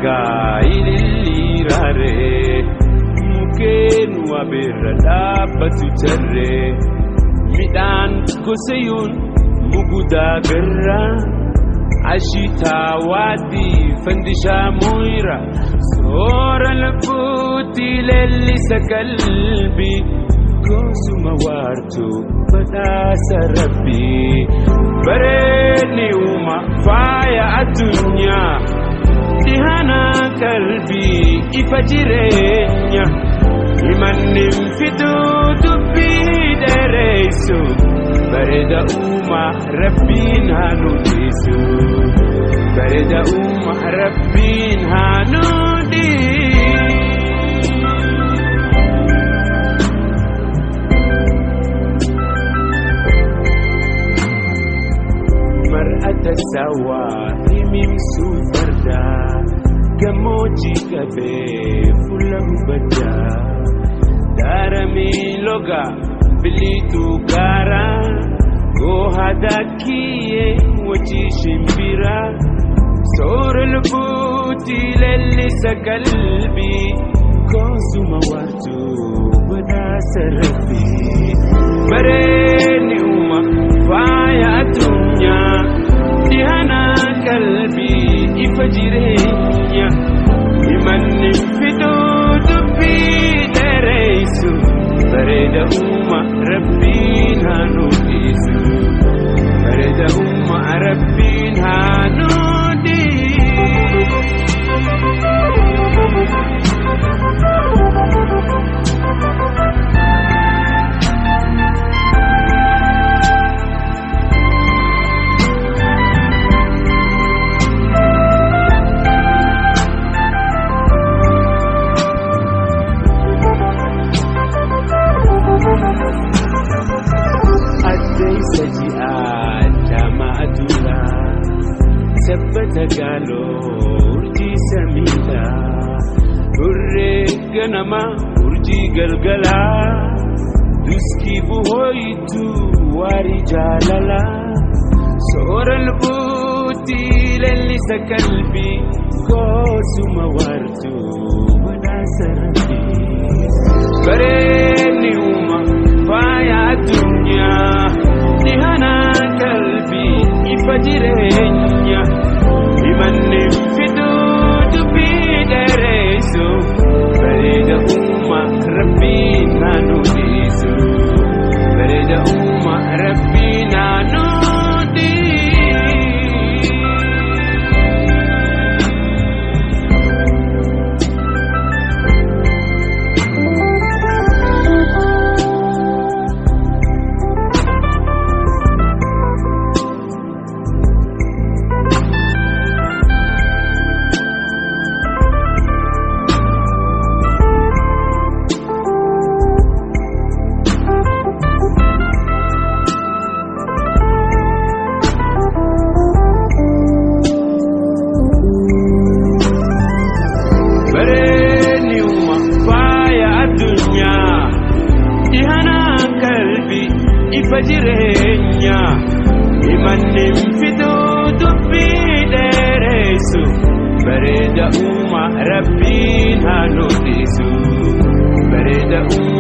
gaa'il illiiraaree mukkeen wabeerra dhaabbatu jarree midhaan gosayyuun mugudaa garraa ashitaa waatii fandishaa mooyira soora lubbuutti leellisa qalbii goosuma waartuu badhaasa rabbii bareedni uuma faaya addunyaa dhihana qalbii ifa jireenya himanni fiduu dubbii dheereysu bareeda uuma rabbiin haa nuudisu bareeda uuma rabbiin haa nuudisu. mar'ata sawaa himimsuu fardaa gammoojjii qabee fuula hubaddaa daaramee logaa biliituu gaaraa goohadaa kiyyee wajjii shimbiraa soora lubbuutti leellisa qalbii goosuma waartuu badhaasa rabbii bareedni uuma faaya addunyaa dhihana qalbii ifa jireenya himanni fiduu dubbii dheereysu bareeda uuma rabbiin haa nuudisu bareeda uuma rabbiin haa nuudisu. sabbata gaaloo urjii samiidhaa burree ganama urjii galgalaa duskii buhooyitu waarii jaalalaa soora lubbuutti leellisa qalbii goosuma waartuu badhaasa rabbii bareedni uuma faaya addunyaa dhihana qalbii ifa jireenya himanni fiduu dubbii dheereysu bareeda uuma rabbiin haa nuudisu bareeda uuma rabbiin haa jireenya himanni fiduu dubbii dheereysu bareeda uuma rabbiin haa nuudisu bareeda uuma